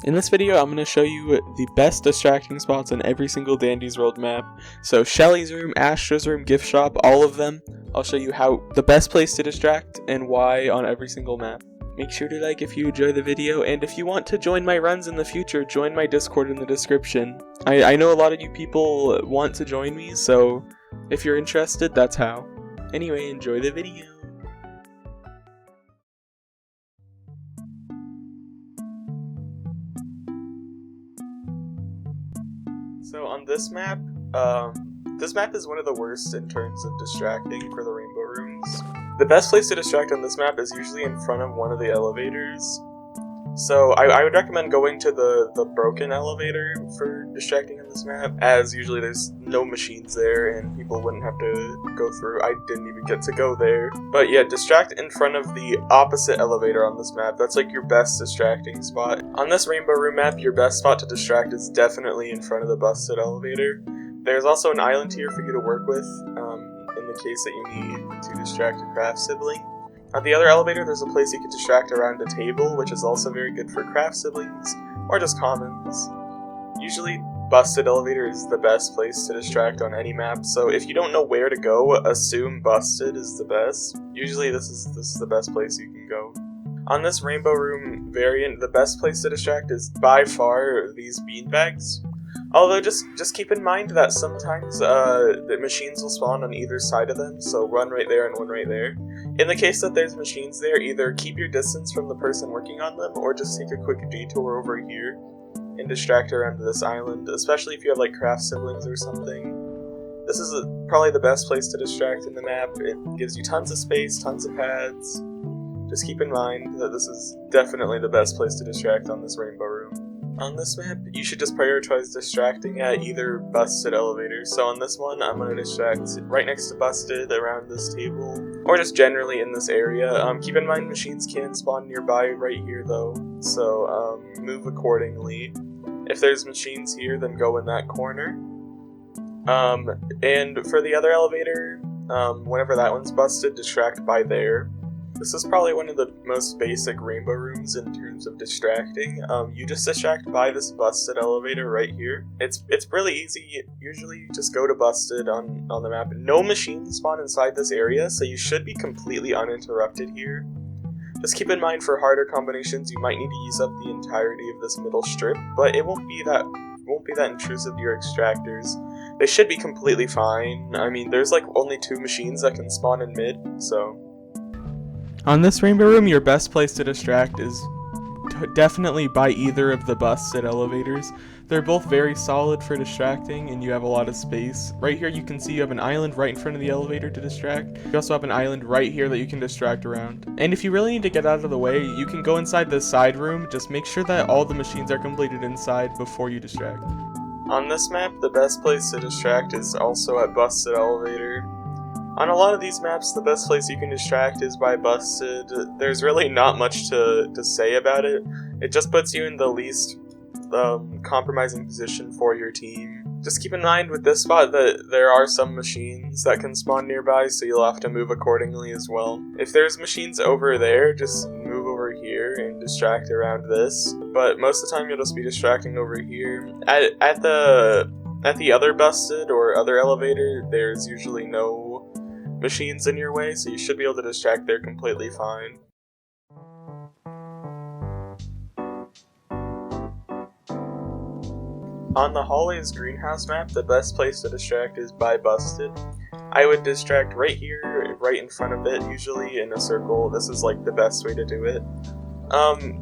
In this video, I'm going to show you the best distracting spots on every single Dandy's World map. So Shelly's room, Astro's room, gift shop, all of them. I'll show you how the best place to distract and why on every single map. Make sure to like if you enjoy the video, and if you want to join my runs in the future, join my Discord in the description. I know a lot of you people want to join me, so if you're interested, that's how. Anyway, enjoy the video. So on this map is one of the worst in terms of distracting for the rainbow rooms. The best place to distract on this map is usually in front of one of the elevators. So I would recommend going to the broken elevator for distracting on this map, as usually there's no machines there and people wouldn't have to go through. I didn't even get to go there. But yeah, distract in front of the opposite elevator on this map. That's like your best distracting spot. On this rainbow room map, your best spot to distract is definitely in front of the busted elevator. There's also an island here for you to work with in the case that you need to distract a craft sibling. At the other elevator, there's a place you can distract around a table, which is also very good for craft siblings, or just commons. Usually, busted elevator is the best place to distract on any map, so if you don't know where to go, assume busted is the best. Usually this is the best place you can go. On this rainbow room variant, the best place to distract is by far these beanbags. Although just keep in mind that sometimes the machines will spawn on either side of them, so run right there and one right there. In the case that there's machines there, either keep your distance from the person working on them, or just take a quick detour over here and distract around this island, especially if you have like craft siblings or something. This is probably the best place to distract in the map. It gives you tons of space, tons of pads. Just keep in mind that this is definitely the best place to distract on this rainbow room. On this map, you should just prioritize distracting at either busted elevator. So on this one, I'm going to distract right next to busted around this table, or just generally in this area. Keep in mind machines can spawn nearby right here though, so move accordingly. If there's machines here, then go in that corner. And for the other elevator, whenever that one's busted, distract by there. This is probably one of the most basic rainbow rooms in terms of distracting. You just distract by this busted elevator right here. It's really easy. Usually you just go to busted on the map. No machines spawn inside this area, so you should be completely uninterrupted here. Just keep in mind for harder combinations you might need to use up the entirety of this middle strip, but it won't be that intrusive to your extractors. They should be completely fine. I mean, there's like only 2 machines that can spawn in mid, so. On this rainbow room, your best place to distract is definitely by either of the busted elevators. They're both very solid for distracting, and you have a lot of space. Right here you can see you have an island right in front of the elevator to distract. You also have an island right here that you can distract around. And if you really need to get out of the way, you can go inside this side room. Just make sure that all the machines are completed inside before you distract. On this map, the best place to distract is also at busted elevator. On a lot of these maps, the best place you can distract is by busted. There's really not much to say about it. It just puts you in the least compromising position for your team. Just keep in mind with this spot that there are some machines that can spawn nearby, so you'll have to move accordingly as well. If there's machines over there, just move over here and distract around this. But most of the time you'll just be distracting over here. At the other busted or other elevator, there's usually no machines in your way, so you should be able to distract there completely fine. On the hallways greenhouse map, the best place to distract is by busted. I would distract right here, right in front of it, usually in a circle. This is like the best way to do it.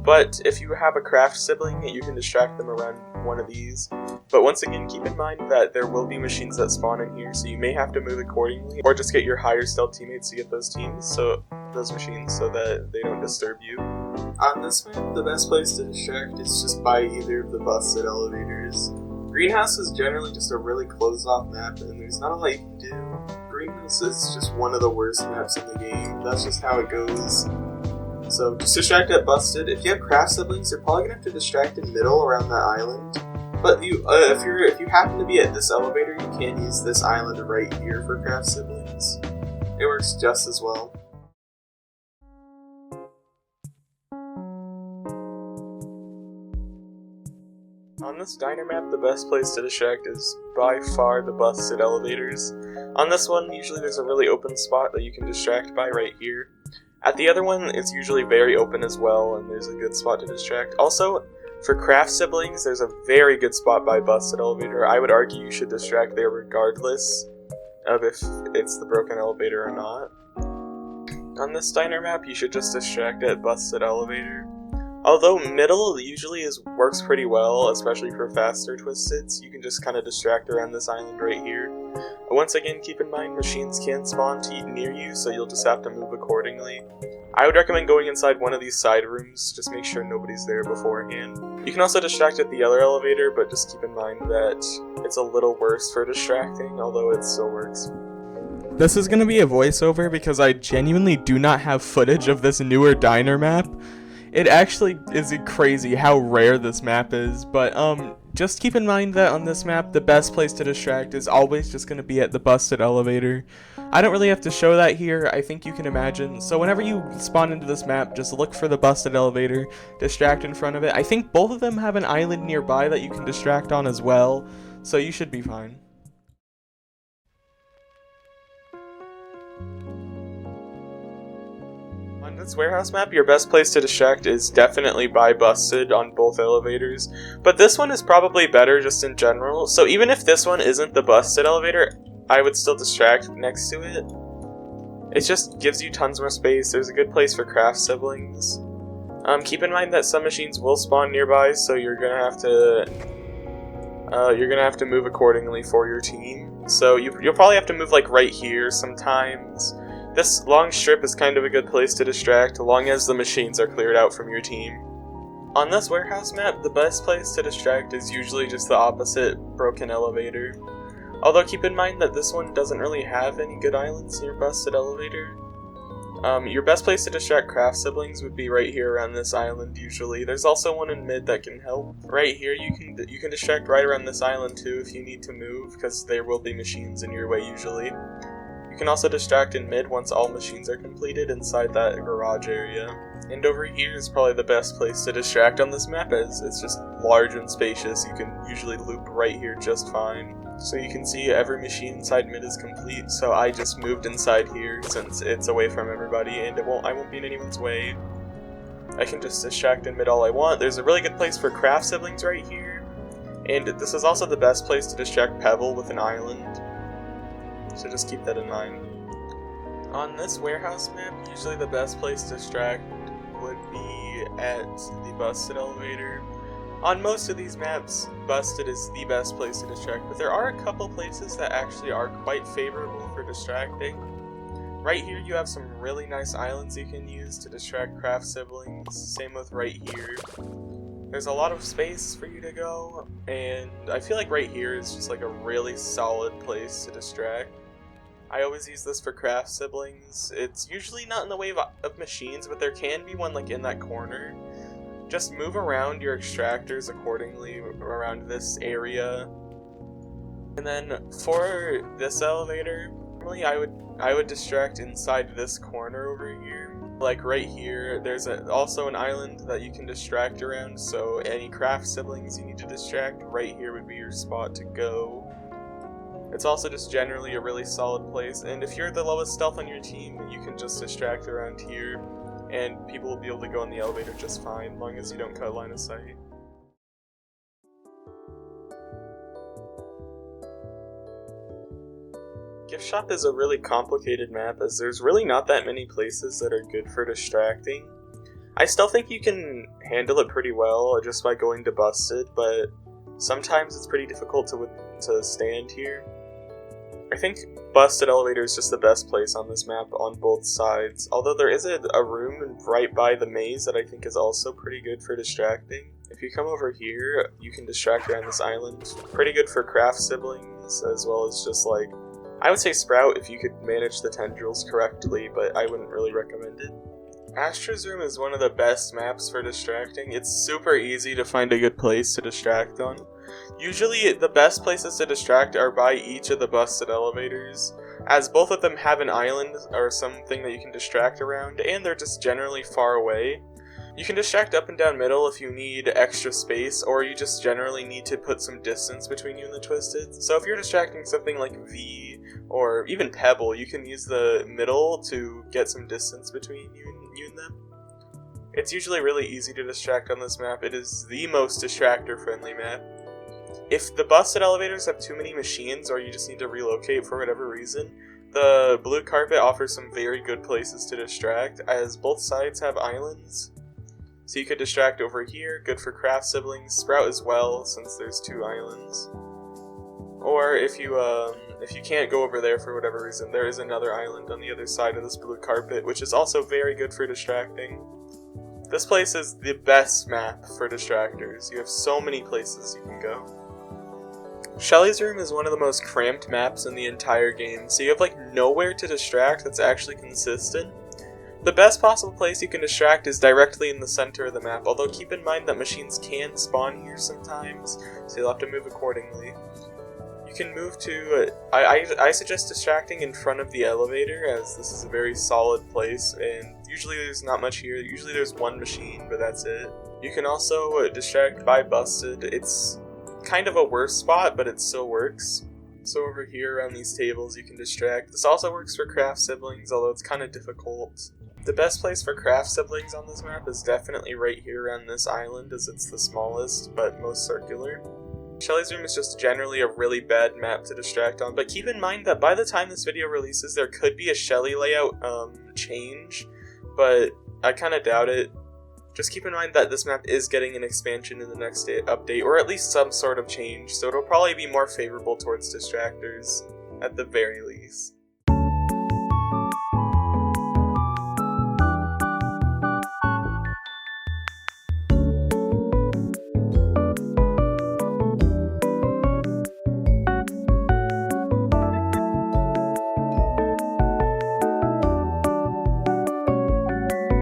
But if you have a craft sibling, you can distract them around one of these. But once again, keep in mind that there will be machines that spawn in here, so you may have to move accordingly, or just get your higher stealth teammates to get those machines so that they don't disturb you. On this map, the best place to distract is just by either of the busted elevators. Greenhouse is generally just a really closed off map, and there's not a lot you can do. Greenhouse is just one of the worst maps in the game. That's just how it goes. So just distract at busted. If you have craft siblings, you're probably gonna have to distract in middle around that island. But if you happen to be at this elevator, you can use this island right here for craft siblings. It works just as well. On this diner map, the best place to distract is by far the busted elevators. On this one, usually there's a really open spot that you can distract by right here. At the other one, it's usually very open as well, and there's a good spot to distract. Also, for craft siblings, there's a very good spot by busted elevator. I would argue you should distract there regardless of if it's the broken elevator or not. On this diner map, you should just distract at busted elevator. Although middle usually works pretty well, especially for faster twisteds, you can just kind of distract around this island right here. Once again, keep in mind machines can spawn near you, so you'll just have to move accordingly. I would recommend going inside one of these side rooms, just make sure nobody's there beforehand. You can also distract at the other elevator, but just keep in mind that it's a little worse for distracting, although it still works. This is going to be a voiceover because I genuinely do not have footage of this newer diner map. It actually is crazy how rare this map is, but just keep in mind that on this map, the best place to distract is always just going to be at the busted elevator. I don't really have to show that here, I think you can imagine. So whenever you spawn into this map, just look for the busted elevator, distract in front of it. I think both of them have an island nearby that you can distract on as well, so you should be fine. On this warehouse map, your best place to distract is definitely by busted on both elevators, but this one is probably better just in general, so even if this one isn't the busted elevator, I would still distract next to it. It just gives you tons more space. There's a good place for craft siblings. Keep in mind that some machines will spawn nearby, so you're gonna have to move accordingly for your team. So you'll probably have to move like right here sometimes. This long strip is kind of a good place to distract, as long as the machines are cleared out from your team. On this warehouse map, the best place to distract is usually just the opposite broken elevator. Although keep in mind that this one doesn't really have any good islands near busted elevator. Your best place to distract craft siblings would be right here around this island usually. There's also one in mid that can help. Right here you can distract right around this island too if you need to move, because there will be machines in your way usually. You can also distract in mid once all machines are completed inside that garage area. And over here is probably the best place to distract on this map, as it's just large and spacious. You can usually loop right here just fine. So you can see every machine inside mid is complete, so I just moved inside here since it's away from everybody and I won't be in anyone's way. I can just distract in mid all I want. There's a really good place for craft siblings right here. And this is also the best place to distract Pebble with an island. So just keep that in mind. On this warehouse map, usually the best place to distract would be at the busted elevator. On most of these maps, busted is the best place to distract, but there are a couple places that actually are quite favorable for distracting. Right here you have some really nice islands you can use to distract craft siblings, same with right here. There's a lot of space for you to go, and I feel like right here is just like a really solid place to distract. I always use this for craft siblings. It's usually not in the way of machines, but there can be one like in that corner. Just move around your extractors accordingly around this area. And then for this elevator, normally I would distract inside this corner over here. Like right here, there's also an island that you can distract around, so any craft siblings you need to distract, right here would be your spot to go. It's also just generally a really solid place, and if you're the lowest stealth on your team, you can just distract around here, and people will be able to go in the elevator just fine, as long as you don't cut line of sight. Gift Shop is a really complicated map, as there's really not that many places that are good for distracting. I still think you can handle it pretty well just by going to Busted, but sometimes it's pretty difficult to stand here. I think Busted Elevator is just the best place on this map on both sides, although there is a room right by the maze that I think is also pretty good for distracting. If you come over here, you can distract around this island. Pretty good for craft siblings, as well as just like, I would say Sprout if you could manage the tendrils correctly, but I wouldn't really recommend it. Astro's Room is one of the best maps for distracting. It's super easy to find a good place to distract on. Usually the best places to distract are by each of the busted elevators, as both of them have an island or something that you can distract around, and they're just generally far away. You can distract up and down middle if you need extra space, or you just generally need to put some distance between you and the Twisted. So if you're distracting something like V, or even Pebble, you can use the middle to get some distance between you and them. It's usually really easy to distract on this map. It is the most distractor-friendly map. If the busted elevators have too many machines, or you just need to relocate for whatever reason, the blue carpet offers some very good places to distract, as both sides have islands. So you could distract over here, good for craft siblings, Sprout as well, since there's 2 islands. Or if you can't go over there for whatever reason, there is another island on the other side of this blue carpet, which is also very good for distracting. This place is the best map for distractors. You have so many places you can go. Shelly's room is one of the most cramped maps in the entire game, so you have like nowhere to distract that's actually consistent. The best possible place you can distract is directly in the center of the map, although keep in mind that machines can spawn here sometimes, so you'll have to move accordingly. You can move to, I suggest distracting in front of the elevator, as this is a very solid place, and usually there's not much here. Usually there's 1 machine, but that's it. You can also distract by busted. It's kind of a worse spot, but it still works. So over here around these tables you can distract. This also works for craft siblings, although it's kind of difficult. The best place for craft siblings on this map is definitely right here around this island, as it's the smallest but most circular. Shelly's room is just generally a really bad map to distract on, but keep in mind that by the time this video releases there could be a Shelly layout change, but I kind of doubt it. Just keep in mind that this map is getting an expansion in the next update, or at least some sort of change, so it'll probably be more favorable towards distractors, at the very least.